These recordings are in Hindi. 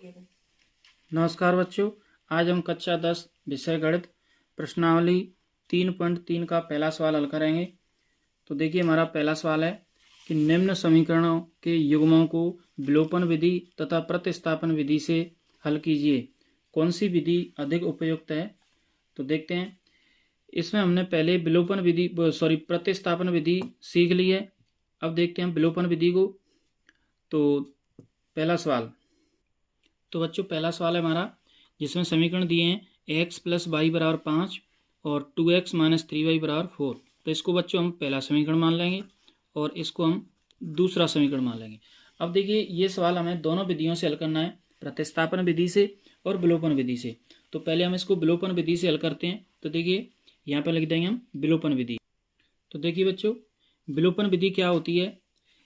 नमस्कार बच्चों, आज हम कक्षा 10 विषय गणित प्रश्नावली 3.3 का पहला सवाल हल करेंगे। तो देखिए, हमारा पहला सवाल है कि निम्न समीकरणों के युग्मों को विलोपन विधि तथा प्रतिस्थापन विधि से हल कीजिए। कौन सी विधि अधिक उपयुक्त है? तो देखते हैं। इसमें हमने पहले प्रतिस्थापन विधि सीख ली है। अब देखते हैं विलोपन विधि को। तो पहला सवाल, तो बच्चों पहला सवाल है हमारा, जिसमें समीकरण दिए हैं x + y = 5 और 2x - 3y = 4। तो इसको बच्चों हम पहला समीकरण मान लेंगे और इसको हम दूसरा समीकरण मान लेंगे। अब देखिए, ये सवाल हमें दोनों विधियों से हल करना है, प्रतिस्थापन विधि से और विलोपन विधि से। तो पहले हम इसको विलोपन विधि से हल करते हैं। तो देखिए, यहाँ पर लिख देंगे हम विलोपन विधि। तो देखिए बच्चों, विलोपन विधि क्या होती है?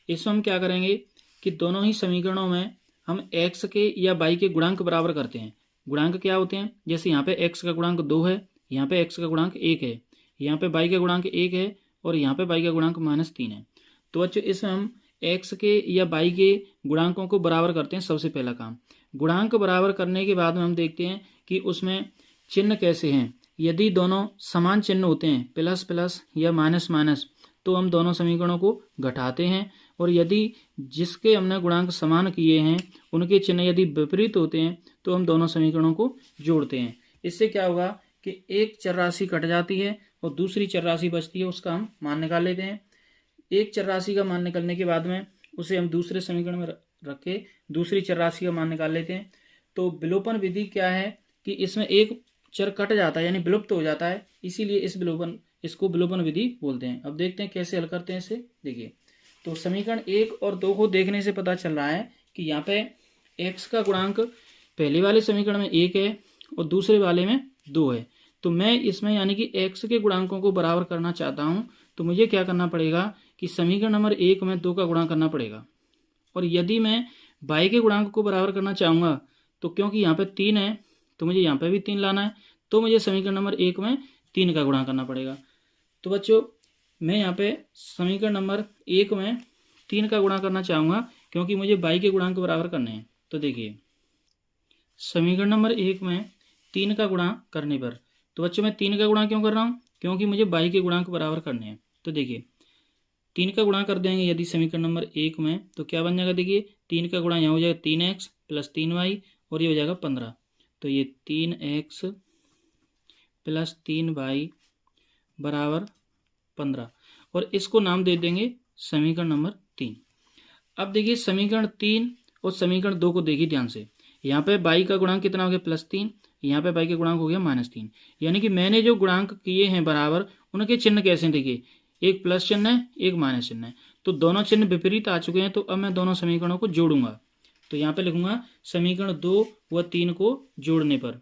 इसमें हम क्या करेंगे कि दोनों ही समीकरणों में हम x के या y के गुणांक बराबर करते हैं। गुणांक क्या होते हैं? जैसे यहाँ पे x का गुणांक 2 है, यहाँ पे x का गुणांक 1 है, यहाँ पे y का गुणांक 1 है और यहाँ पे y का गुणांक -3 है। तो बच्चों, इसमें हम x के या y के गुणांकों को बराबर करते हैं। सबसे पहला काम, गुणांक बराबर करने के बाद में हम देखते हैं कि उसमें चिन्ह कैसे हैं। यदि दोनों समान चिन्ह होते हैं, प्लस प्लस या माइनस माइनस, तो हम दोनों समीकरणों को घटाते हैं। और यदि जिसके हमने गुणांक समान किए हैं उनके चिन्ह यदि विपरीत होते हैं तो हम दोनों समीकरणों को जोड़ते हैं। इससे क्या होगा कि एक चर राशि कट जाती है और दूसरी चर राशि बचती है, उसका हम मान निकाल लेते हैं। एक चर राशि का मान निकालने के बाद में उसे हम दूसरे समीकरण में रख के दूसरी चर राशि का मान निकाल लेते हैं। तो विलोपन विधि क्या है कि इसमें एक चर कट जाता है, यानी विलुप्त हो जाता है, इसीलिए इसको विलोपन विधि बोलते हैं। अब देखते हैं कैसे हल करते हैं इसे। देखिए, तो समीकरण 1 और 2 को देखने से पता चल रहा है कि यहाँ पे x का गुणांक पहले वाले समीकरण में 1 है और दूसरे वाले में 2 है। तो मैं इसमें यानी कि x के गुणांकों को बराबर करना चाहता हूँ, तो मुझे क्या करना पड़ेगा कि समीकरण नंबर 1 में 2 का गुणा करना पड़ेगा। और यदि मैं y के गुणांक को बराबर करना चाहूँगा, तो क्योंकि यहाँ पे 3 है तो मुझे यहाँ पे भी 3 लाना है, तो मुझे समीकरण नंबर 1 में 3 का गुणा करना पड़ेगा। तो बच्चों, मैं यहाँ पे समीकरण नंबर 1 में 3 का गुणा करना चाहूँगा क्योंकि मुझे y के गुणांक बराबर करने हैं। तो देखिए, समीकरण नंबर 1 में 3 का गुणा करने पर, तो बच्चों मैं 3 का गुणा क्यों कर रहा हूँ? क्योंकि मुझे y के गुणांक बराबर करने हैं। तो देखिए, 3 का गुणा कर देंगे यदि समीकरण नंबर 1 में, तो क्या बन जाएगा? देखिए, 3 का गुणा यहाँ हो जाएगा 3x + 3y और ये हो जाएगा 15। तो ये 3x + 3y = 15 और इसको नाम दे देंगे समीकरण नंबर 3। अब देखिए, समीकरण 3 और समीकरण 2 को देखिए ध्यान से। यहाँ पे y का गुणांक कितना हो गया? +3। यहाँ पे y का गुणांक हो गया -3। यानी कि मैंने जो गुणांक किए हैं बराबर, उनके चिन्ह कैसे हैं? देखिए, एक प्लस चिन्ह है, एक माइनस चिन्ह है, तो दोनों चिन्ह विपरीत आ चुके हैं। तो अब मैं दोनों समीकरणों को जोड़ूंगा। तो यहाँ पे लिखूंगा समीकरण 2 व 3 को जोड़ने पर।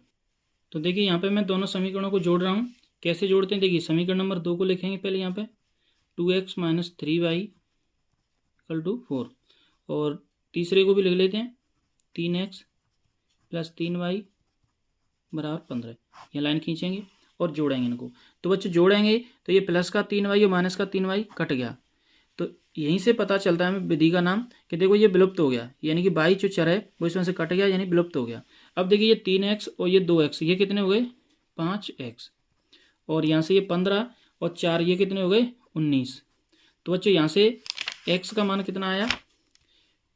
तो देखिए, यहाँ पे मैं दोनों समीकरणों को जोड़ रहा हूँ। कैसे जोड़ते हैं? देखिए, समीकरण नंबर 2 को लिखेंगे पहले यहाँ पे 2x - 3y = 4 और तीसरे को भी लिख लेते हैं 3x + 3y = 15। ये लाइन खींचेंगे और जोड़ेंगे इनको। तो बच्चों जोड़ेंगे तो ये प्लस का 3y और माइनस का 3y कट गया। तो यहीं से पता चलता है हमें विधि का नाम कि देखो ये विलुप्त हो गया, यानी कि y जो चर है वो इसमें से कट गया, यानी विलुप्त हो गया। अब देखिए, ये 3x और ये 2x, ये कितने हो गए? 5x। और यहाँ से ये 15 और 4 ये कितने हो गए? 19। तो बच्चों यहाँ से x का मान कितना आया?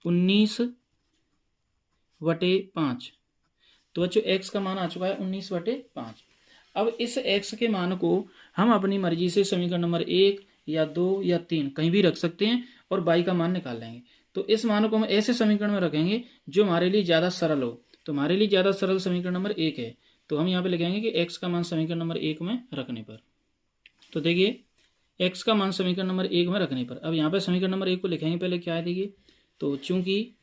19/5। तो बच्चों x का मान आ चुका है 19/5। अब इस x के मान को हम अपनी मर्जी से समीकरण नंबर 1 या 2 या 3 कहीं भी रख सकते हैं और y का मान निकाल लेंगे। तो इस मान को हम ऐसे समीकरण में रखेंगे जो हमारे लिए ज़्यादा सरल हो। तो हमारे लिए ज़्यादा सरल समीकरण नंबर 1 है, तो हम यहाँ पे लिखेंगे कि x का मान समीकरण नंबर 1 में रखने पर। तो देखिए, x का मान समीकरण नंबर 1 में रखने पर, अब यहाँ पे समीकरण नंबर 1 को लिखेंगे पहले क्या है। देखिए, तो चूंकि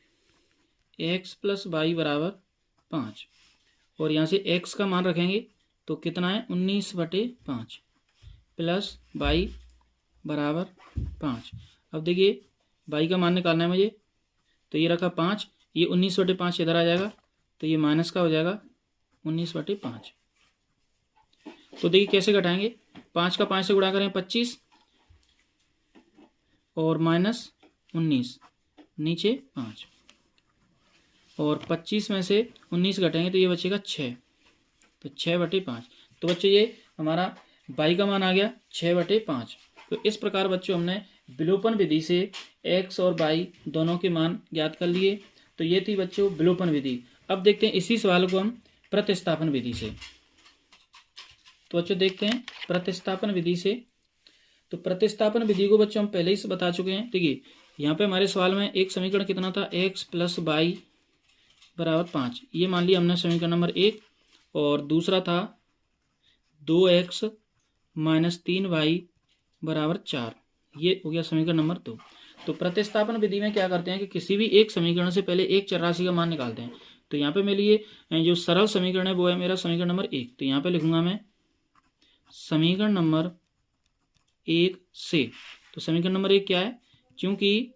x + y = 5 और यहाँ से x का मान रखेंगे तो कितना है? 19/5 प्लस y = 5। अब देखिए, y का मान निकालना है मुझे, तो ये रखा 5, ये 19/5 इधर आ जाएगा, तो ये माइनस का हो जाएगा 19/5। तो देखिए कैसे घटाएंगे, 5 का 5 से गुणा करें 25 और -19 नीचे 5 और 25 में से 19 घटेंगे तो ये बचेगा 6, तो 6/5। तो बच्चों ये हमारा y का मान आ गया 6/5। तो इस प्रकार बच्चों हमने विलोपन विधि से x और y दोनों के मान ज्ञात कर लिए। तो ये थी बच्चों विलोपन विधि। अब देखते हैं इसी सवाल को हम प्रतिस्थापन विधि से। तो बच्चों देखते हैं प्रतिस्थापन विधि से। तो प्रतिस्थापन विधि को बच्चों हम पहले ही बता चुके हैं। देखिए यहाँ पे हमारे सवाल में एक समीकरण कितना था, x + y = 5, ये मान लिया हमने समीकरण नंबर 1। और दूसरा था 2x - 3y = 4, ये हो गया समीकरण नंबर 2। तो प्रतिस्थापन विधि में क्या करते हैं कि किसी भी एक समीकरण से पहले एक चर राशि का मान निकालते हैं। तो यहाँ पे मेरे लिए जो सरल समीकरण है वो है मेरा समीकरण नंबर 1। तो यहाँ पे लिखूंगा मैं समीकरण नंबर 1 से। तो समीकरण नंबर 1 क्या है, क्योंकि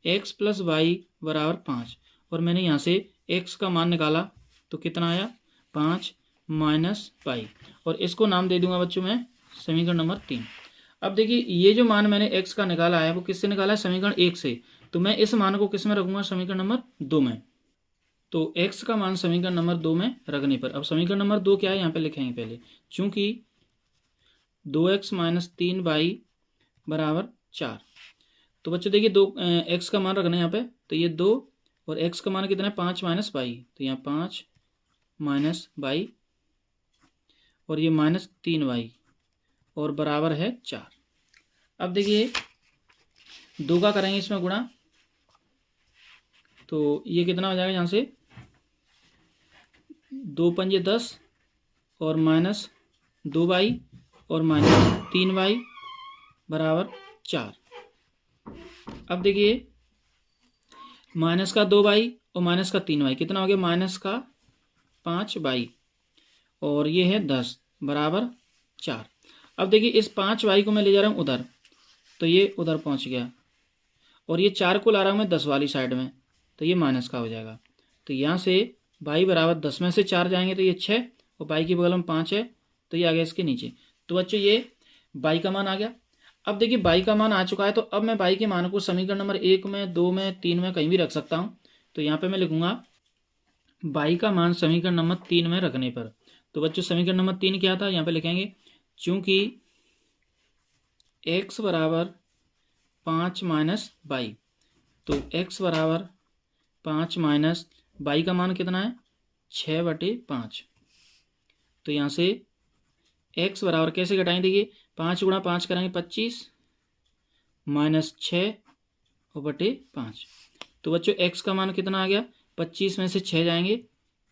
x + y = 5 और मैंने यहाँ से x का मान निकाला तो कितना आया 5 - y, और इसको नाम दे दूंगा बच्चों मैं समीकरण नंबर 3। अब देखिए ये जो मान मैंने x का निकाला है वो किससे निकाला है, समीकरण 1 से। तो मैं इस मान को किस में रखूंगा, समीकरण नंबर 2 में। तो x का मान समीकरण नंबर 2 में रखने पर अब समीकरण नंबर 2 क्या है यहाँ पे लिखेंगे पहले, चूंकि 2x - 3y = 4। तो बच्चों देखिए x का मान रखना है यहाँ पे, तो ये 2 और x का मान कितना है 5 - y, तो यहाँ 5 - y और ये -3y और बराबर है 4। अब देखिए 2 का करेंगे इसमें गुणा, तो ये कितना हो जाएगा यहाँ से 2 × 5 = 10 और -2y और -3y = 4। अब देखिए -2y और -3y कितना हो गया, -5y और ये है 10 = 4। अब देखिए इस 5y को मैं ले जा रहा हूँ उधर, तो ये उधर पहुँच गया और ये 4 को ला रहा हूँ मैं 10 वाली साइड में, तो ये माइनस का हो जाएगा। तो यहाँ से y = 10 में से 4 जाएंगे तो ये 6 और y के बगल में 5 है तो ये आ गया इसके नीचे। तो बच्चों ये y का मान आ गया। अब देखिए y का मान आ चुका है, तो अब मैं y के मान को समीकरण नंबर 1 में, 2 में, 3 में कहीं भी रख सकता हूँ। तो यहाँ पे मैं लिखूंगा y का मान समीकरण नंबर 3 में रखने पर। तो बच्चों समीकरण नंबर 3 क्या था, यहाँ पे लिखेंगे चूंकि x = 5 - y, तो x = 5 - y का मान कितना है 6/5। तो यहाँ से x बराबर कैसे घटाएंगे, देखिए 5 × 5 करेंगे 25 -6 और बटे 5। तो बच्चों x का मान कितना आ गया, 25 में से 6 जाएंगे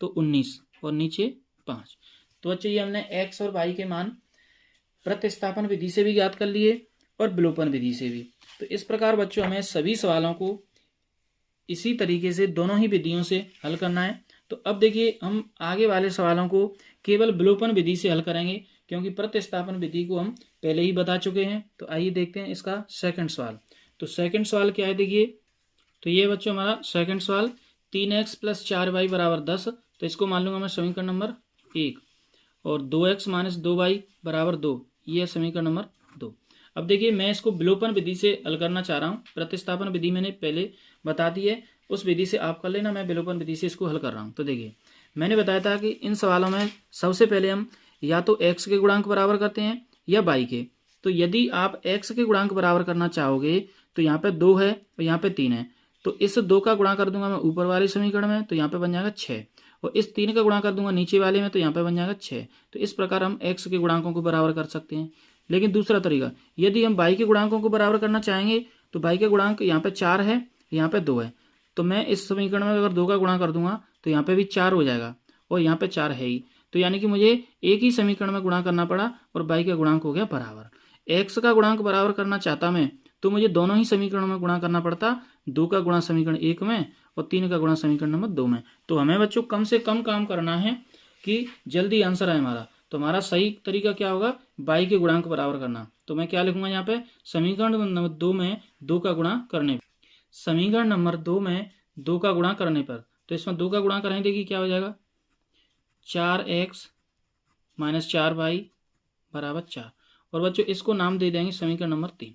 तो 19 और नीचे 5। तो बच्चों ये हमने x और y के मान प्रतिस्थापन विधि से भी ज्ञात कर लिए और विलोपन विधि से भी। तो इस प्रकार बच्चों हमें सभी सवालों को इसी तरीके से दोनों ही विधियों से हल करना है। तो अब देखिए हम आगे वाले सवालों को केवल विलोपन विधि से हल करेंगे, क्योंकि प्रतिस्थापन विधि को हम पहले ही बता चुके हैं। तो आइए देखते हैं इसका सेकंड सवाल। तो सेकंड सवाल क्या है, देखिए तो ये बच्चों हमारा सेकंड सवाल 3x + 4y = 10। तो इसको मान लूँगा मैं समीकरण नंबर 1 और 2x - 2y = 2, ये है समीकरण नंबर 2। अब देखिए मैं इसको विलोपन विधि से हल करना चाह रहा हूँ। प्रतिस्थापन विधि मैंने पहले बता दी है, उस विधि से आप कर लेना, मैं विलोपन विधि से इसको हल कर रहा हूँ। तो देखिए मैंने बताया था कि इन सवालों में सबसे पहले हम या तो x के गुणांक बराबर करते हैं या y के। तो यदि आप x के गुणांक बराबर करना चाहोगे तो यहाँ पे 2 है और यहाँ पे 3 है, तो इस 2 का गुणा कर दूंगा मैं ऊपर वाले समीकरण में, तो यहाँ पे बन जाएगा 6 और इस 3 का गुणा कर दूंगा नीचे वाले में, तो यहाँ पे बन जाएगा 6। तो इस प्रकार हम x के गुणांकों को बराबर कर सकते हैं। लेकिन दूसरा तरीका, यदि हम y के गुणांकों को बराबर करना चाहेंगे तो y के गुणांक यहाँ पे 4 है, यहाँ पे 2 है, तो मैं इस समीकरण में अगर 2 का गुणा कर दूंगा तो यहाँ पे भी 4 हो जाएगा और यहाँ पे 4 है ही। तो यानी कि मुझे एक ही समीकरण में गुणा करना पड़ा और y का गुणांक हो गया बराबर। x का गुणांक बराबर करना चाहता मैं तो मुझे दोनों ही समीकरणों में गुणा करना पड़ता, 2 का गुणा समीकरण 1 में और 3 का गुणा समीकरण नंबर 2 में। तो हमें बच्चों कम से कम काम करना है कि जल्दी आंसर आए हमारा। तो हमारा सही तरीका क्या होगा, y के गुणांक बराबर करना। तो मैं क्या लिखूंगा यहाँ पे, समीकरण नंबर 2 में 2 का गुणा करने पर, समीकरण नंबर 2 में 2 का गुणा करने पर, तो इसमें 2 का गुणा करेंगे, देखिए क्या हो जाएगा 4x - 4y = 4। और बच्चों इसको नाम दे देंगे समीकरण नंबर 3।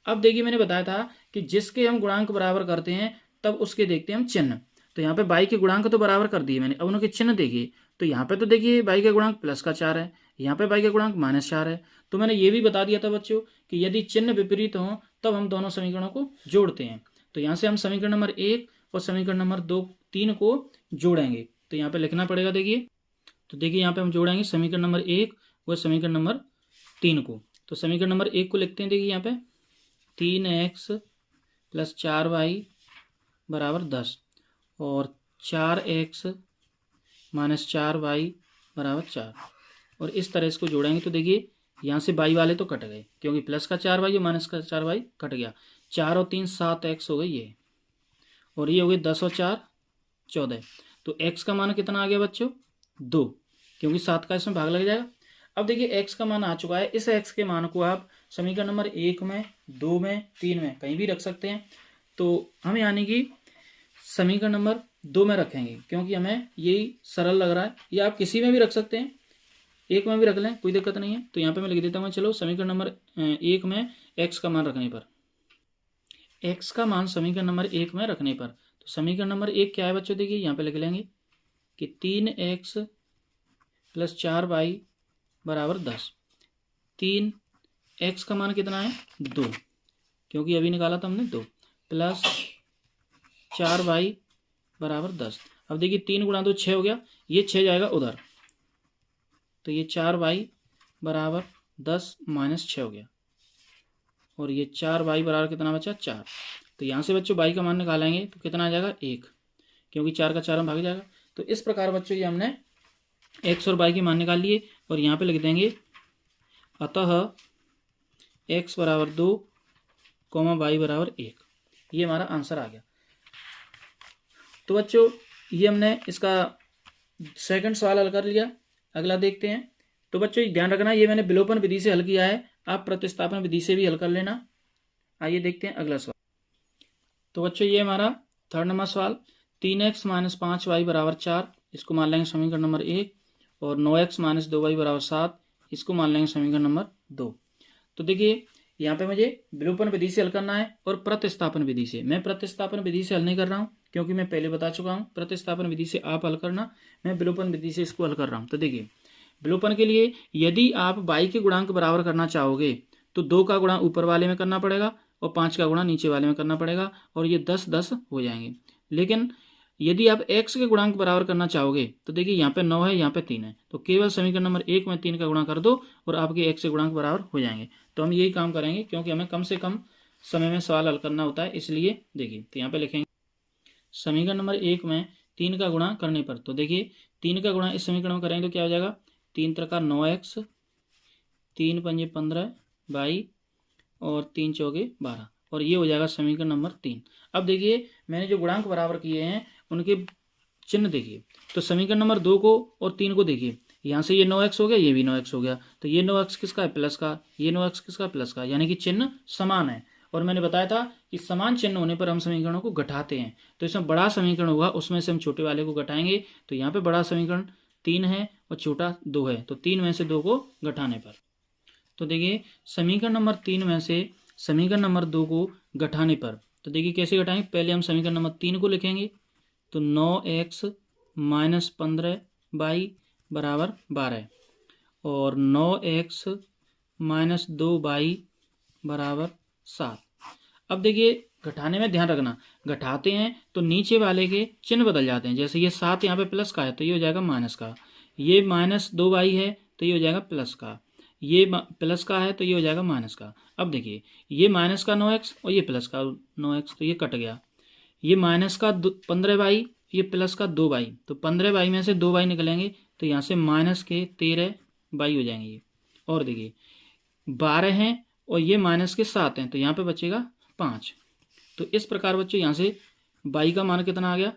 अब देखिए मैंने बताया था कि जिसके हम गुणांक बराबर करते हैं तब उसके देखते हैं हम चिन्ह। तो यहाँ पे बाई के गुणांक तो बराबर कर दिए मैंने। अब उनके चिन्ह देखिए, तो यहाँ पे तो देखिए बाई का गुणांक +4 है, यहाँ पे बाई का गुणांक -4 है। तो मैंने ये भी बता दिया था बच्चों कि यदि चिन्ह विपरीत हों तब हम दोनों समीकरणों को जोड़ते हैं। तो यहाँ से हम समीकरण नंबर 1 और समीकरण नंबर 2 3 को जोड़ेंगे। तो यहाँ पे लिखना पड़ेगा, देखिए। तो देखिए यहाँ पे हम जोड़ेंगे समीकरण नंबर 1 और समीकरण नंबर 3 को। तो समीकरण नंबर 1 को लिखते हैं, देखिए यहाँ पे 3x + 4y = 10 और 4x - 4y = 4। और इस तरह इसको जोड़ेंगे तो देखिए यहाँ से बाई वाले तो कट गए, क्योंकि +4y और -4y कट गया। 4 और 3 7x हो गई ये, और ये हो गए 10 और 4 14। तो x का मान कितना आ गया बच्चों? 2, क्योंकि 7 का इसमें भाग लग जाएगा। अब देखिए x का मान आ चुका है। इस x के मान को आप समीकरण नंबर 1 में, 2 में, 3 में कहीं भी रख सकते हैं। तो हम यानी कि समीकरण नंबर 2 में रखेंगे, क्योंकि हमें यही सरल लग रहा है। या आप किसी में भी रख सकते हैं, 1 में भी रख लें, कोई दिक्कत नहीं है। तो यहाँ पे मैं लिख देता हूँ, चलो समीकरण नंबर 1 में x का मान रखने पर, x का मान समीकरण नंबर 1 में रखने पर, तो समीकरण नंबर 1 क्या है बच्चों? देखिए यहाँ पे लिख लेंगे कि 3x + 4y = 10। 3x का मान कितना है? 2, क्योंकि अभी निकाला था हमने 2, + 4y = 10। अब देखिए 3 × 2 6 हो गया, ये 6 जाएगा उधर, तो ये 4y = 10 - 6 हो गया, और ये 4y = कितना बचा? 4। तो यहाँ से बच्चों y का मान निकालेंगे तो कितना आ जाएगा? 1, क्योंकि 4 का 4 में भाग जाएगा। तो इस प्रकार बच्चों ये हमने x और y के मान निकाल लिए, और यहाँ पे लिख देंगे अतः x = 2, y = 1। ये हमारा आंसर आ गया। तो बच्चों ये हमने इसका सेकंड सवाल हल कर लिया। अगला देखते हैं। तो बच्चों ध्यान रखना, ये मैंने विलोपन विधि से हल किया है, आप प्रतिस्थापन विधि से भी हल कर लेना। आइए देखते हैं अगला सवाल। तो बच्चों ये हमारा थर्ड नंबर सवाल, 3x - 5y = 4, इसको मान लेंगे समीकरण नंबर 1, और 9x - 2y = 7, इसको मान लेंगे समीकरण नंबर 2। तो देखिए यहाँ पे मुझे विलोपन विधि से हल करना है और प्रतिस्थापन विधि से। मैं प्रतिस्थापन विधि से हल नहीं कर रहा हूँ, क्योंकि मैं पहले बता चुका हूँ प्रतिस्थापन विधि से आप हल करना, मैं विलोपन विधि से इसको हल कर रहा हूँ। तो देखिए विलोपन के लिए यदि आप y के गुणांक बराबर करना चाहोगे तो 2 का गुणा ऊपर वाले में करना पड़ेगा और 5 का गुणा नीचे वाले में करना पड़ेगा, और ये 10 10 हो जाएंगे। लेकिन यदि आप x के गुणांक बराबर करना चाहोगे तो देखिए यहाँ पे 9 है, यहाँ पे 3 है, तो केवल समीकरण नंबर 1 में 3 का गुणा कर दो और आपके x के गुणांक बराबर हो जाएंगे। तो हम यही काम करेंगे, क्योंकि हमें कम से कम समय में सवाल हल करना होता है, इसलिए देखिए तो यहाँ पे लिखेंगे समीकरण नंबर 1 में 3 का गुणा करने पर। तो देखिए 3 का गुणा इस समीकरण में करेंगे तो क्या हो जाएगा? 3 × 9x, 3 × 5 = 15y, और 3 × 4 = 12, और ये हो जाएगा समीकरण नंबर 3। अब देखिए मैंने जो गुणांक बराबर किए हैं उनके चिन्ह देखिए। तो समीकरण नंबर 2 को और 3 को देखिए, यहाँ से ये 9x हो गया, ये भी 9x हो गया, तो ये 9x किसका है? प्लस का, ये 9x किसका? प्लस का, यानी कि चिन्ह समान है। और मैंने बताया था कि समान चिन्ह होने पर हम समीकरणों को घटाते हैं। तो इसमें बड़ा समीकरण होगा, उसमें से हम छोटे वाले को घटाएंगे। तो यहाँ पे बड़ा समीकरण 3 है और छोटा 2 है, तो 3 में से 2 को घटाने पर। तो देखिए समीकरण नंबर 3 में से समीकरण नंबर 2 को घटाने पर, तो देखिए कैसे घटाएंगे। पहले हम समीकरण नंबर 3 को लिखेंगे, तो 9x - 15y = 12, और 9x - 2y = 7। अब देखिए घटाने में ध्यान रखना, घटाते हैं तो नीचे वाले के चिन्ह बदल जाते हैं। जैसे ये 7 यहाँ पे प्लस का है तो ये हो जाएगा माइनस का, ये -2y है तो ये हो जाएगा प्लस का, ये प्लस का है तो ये हो जाएगा माइनस का। अब देखिए ये माइनस का 9x और ये प्लस का 9x, तो ये कट गया। ये माइनस का 15y, ये प्लस का 2y, तो 15y में से 2y निकलेंगे तो यहाँ से माइनस के 13y हो जाएंगे ये। और देखिए 12 हैं और ये माइनस के 7 हैं, तो यहाँ पे बचेगा 5। तो इस प्रकार बच्चों यहाँ से y का मान कितना आ गया?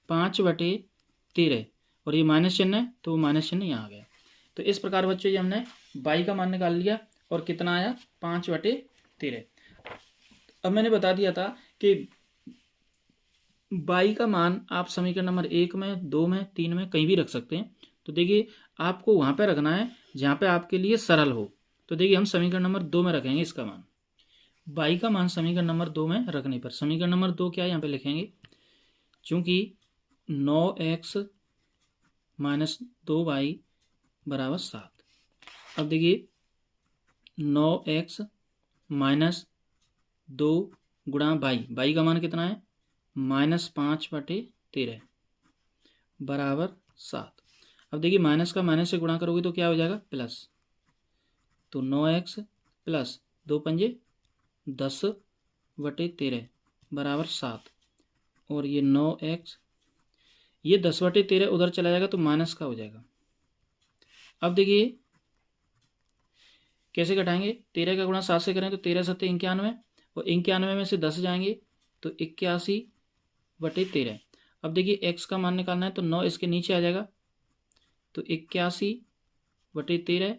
5/13, और ये माइनस चिन्ह है तो माइनस चिन्ह यहाँ आ गया। तो इस प्रकार बच्चों ये हमने y का मान निकाल लिया, और कितना आया? 5/13। अब मैंने बता दिया था कि y का मान आप समीकरण नंबर 1 में, 2 में, 3 में कहीं भी रख सकते हैं। तो देखिए आपको वहाँ पे रखना है जहाँ पे आपके लिए सरल हो। तो देखिए हम समीकरण नंबर 2 में रखेंगे इसका मान, y का मान समीकरण नंबर 2 में रखने पर। समीकरण नंबर 2 क्या है यहाँ पे लिखेंगे, चूँकि 9x माइनस 2y बराबर 7। अब देखिए 9x माइनस 2 गुणा y का मान कितना है -5/13 बराबर 7। अब देखिए माइनस का माइनस से गुणा करोगे तो क्या हो जाएगा प्लस, तो 9x प्लस 2 पंजे 10/13 बराबर 7। और ये 9x, ये 10/13 उधर चला जाएगा तो माइनस का हो जाएगा। अब देखिए कैसे घटाएंगे, 13 का गुणा 7 से करें तो 13 7 91, और 91 में से 10 जाएंगे तो 81/13। अब देखिए x का मान निकालना है तो 9 इसके नीचे आ जाएगा तो 81/13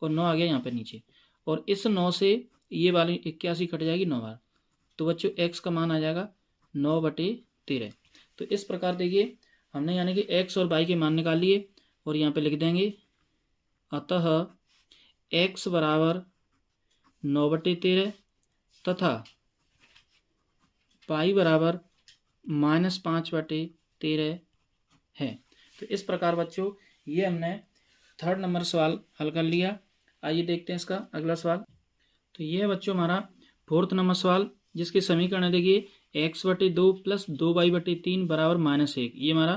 और 9 आ गया यहाँ पे नीचे, और इस 9 से ये वाली 81 कट जाएगी 9 बार, तो बच्चों x का मान आ जाएगा 9/13। तो इस प्रकार देखिए हमने यानी कि x और y के मान निकाल लिए, और यहाँ पे लिख देंगे अतः x बराबर 9/13 तथा y बराबर -5/13 है। तो इस प्रकार बच्चों ये हमने 3rd नंबर सवाल हल कर लिया। आइए देखते हैं इसका अगला सवाल। तो ये है बच्चों हमारा 4th नंबर सवाल, जिसके समीकरण देखिए x/2 प्लस 2y/3 बराबर -1, ये हमारा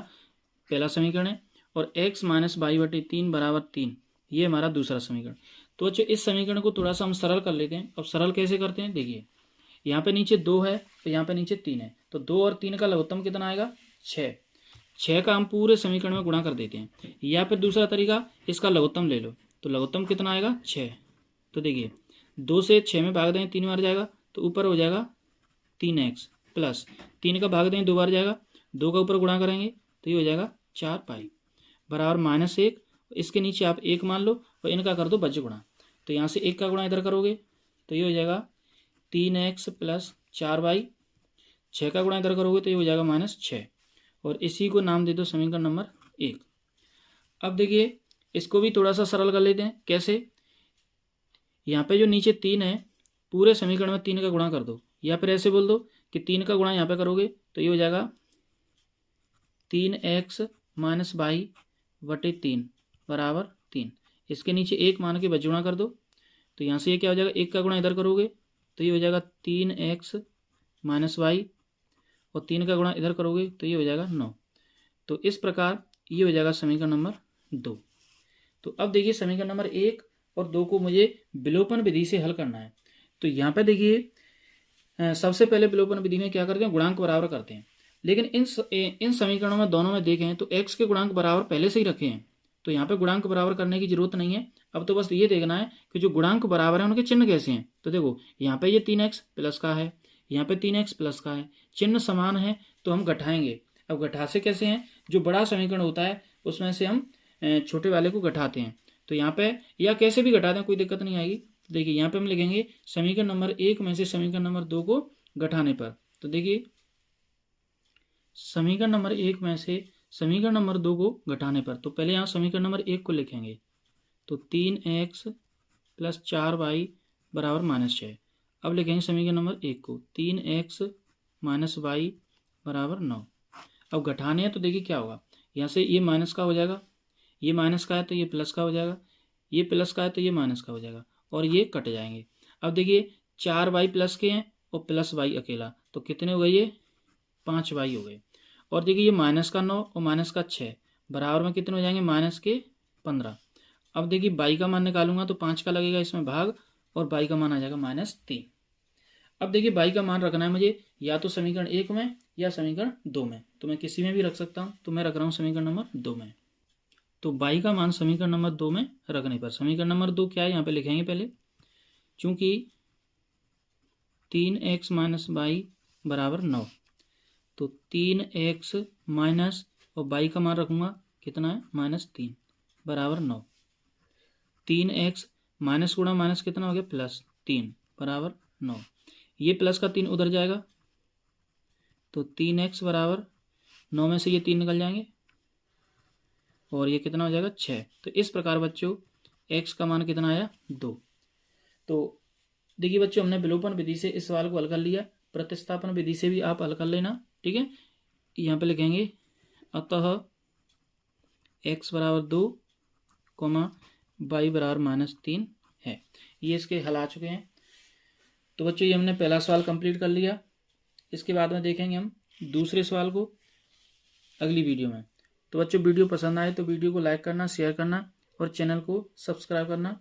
पहला समीकरण है, और x माइनस y/3 बराबर 3, ये हमारा दूसरा समीकरण। तो बच्चों इस समीकरण को थोड़ा सा हम सरल कर लेते हैं। अब सरल कैसे करते हैं, देखिए यहाँ पे नीचे 2 है तो यहाँ पे नीचे 3 है, तो 2 और 3 का लघुत्तम कितना आएगा 6। 6 का हम पूरे समीकरण में गुणा कर देते हैं, या फिर दूसरा तरीका इसका लघुत्तम ले लो, तो लघुत्तम कितना आएगा 6। तो देखिए 2 से 6 में भाग दें 3 बार जाएगा तो ऊपर हो जाएगा 3x प्लस 3 का भाग दें 2 बार जाएगा, 2 का ऊपर गुणा करेंगे तो ये हो जाएगा 4 बराबर -1। इसके नीचे आप 1 मान लो और इनका कर दो बज गुणा, तो यहाँ से 1 का गुणा इधर करोगे तो ये हो जाएगा 3x प्लस 4y, 6 का गुणा इधर करोगे तो ये हो जाएगा -6, और इसी को नाम दे दो समीकरण नंबर 1। अब देखिए इसको भी थोड़ा सा सरल कर लेते हैं। कैसे, यहाँ पे जो नीचे 3 है पूरे समीकरण में 3 का गुणा कर दो, या फिर ऐसे बोल दो कि 3 का गुणा यहाँ पे करोगे तो ये हो जाएगा 3x माइनस y/3 बराबर 3। इसके नीचे 1 मान के बजुणा कर दो, तो यहाँ से ये क्या हो जाएगा 1 का गुणा इधर करोगे तो ये हो जाएगा 3x माइनस y, और 3 का गुणा इधर करोगे तो ये हो जाएगा 9। तो इस प्रकार ये हो जाएगा समीकरण नंबर 2। तो अब देखिए समीकरण नंबर 1 और 2 को मुझे विलोपन विधि से हल करना है। तो यहाँ पे देखिए सबसे पहले विलोपन विधि में क्या करते हैं, गुणांक बराबर करते हैं, लेकिन इन समीकरणों में दोनों में देखें तो x के गुणांक बराबर पहले से ही रखे हैं, तो यहाँ पे गुणांक बराबर करने की जरूरत नहीं है। अब तो बस ये देखना है कि जो गुणांक बराबर है उनके चिन्ह कैसे हैं। तो देखो यहाँ पे ये 3x प्लस का है, यहाँ पे 3x प्लस का है, चिन्ह समान है तो हम घटाएंगे। अब घटा से कैसे हैं, जो बड़ा समीकरण होता है उसमें से हम छोटे वाले को घटाते हैं। तो यहाँ पे या कैसे भी घटाते हैं कोई दिक्कत नहीं आएगी। देखिए यहाँ पे हम लिखेंगे समीकरण नंबर 1 में से समीकरण नंबर 2 को घटाने पर। तो देखिए समीकरण नंबर 1 में से समीकरण नंबर 2 को घटाने पर, तो पहले यहाँ समीकरण नंबर 1 को लिखेंगे, तो 3x प्लस 4y बराबर -6। अब लिखेंगे समीकरण नंबर 1 को, 3x माइनस y बराबर 9। अब घटाने हैं तो देखिए क्या होगा, यहाँ से ये माइनस का हो जाएगा, ये माइनस का है तो ये प्लस का हो जाएगा, ये प्लस का है तो ये माइनस का हो जाएगा, और ये कट जाएंगे। अब देखिए 4y प्लस के हैं और प्लस y अकेला, तो कितने हो गए, ये 5y हो गए। और देखिए ये माइनस का 9 और माइनस का 6 बराबर में कितने हो जाएंगे, -15। अब देखिए y का मान निकालूंगा तो 5 का लगेगा इसमें भाग, और y का मान आ जाएगा -3। अब देखिए y का मान रखना है मुझे या तो समीकरण 1 में या समीकरण 2 में, तो मैं किसी में भी रख सकता हूँ, तो मैं रख रहा हूँ समीकरण नंबर 2 में। तो y का मान समीकरण नंबर 2 में रखने पर समीकरण नंबर 2 क्या है यहाँ पे लिखेंगे पहले, चूंकि 3x माइनस y बराबर 9, तो 3x माइनस और y का मान रखूँगा कितना है -3 बराबर 9। 3x माइनस गुणा माइनस कितना हो गया +3 बराबर 9। ये प्लस का 3 उधर जाएगा तो 3x बराबर 9 में से ये 3 निकल जाएंगे और ये कितना हो जाएगा 6। तो इस प्रकार बच्चों x का मान कितना आया 2। तो देखिए बच्चों हमने विलोपन विधि से इस सवाल को हल कर लिया, प्रतिस्थापन विधि से भी आप हल कर लेना, ठीक है। यहाँ पे लिखेंगे अतः x बराबर 2 कोमा y बराबर -3 है। ये इसके हल आ चुके हैं। तो बच्चों ये हमने पहला सवाल कंप्लीट कर लिया। इसके बाद में देखेंगे हम दूसरे सवाल को अगली वीडियो में। तो बच्चों वीडियो पसंद आए तो वीडियो को लाइक करना, शेयर करना और चैनल को सब्सक्राइब करना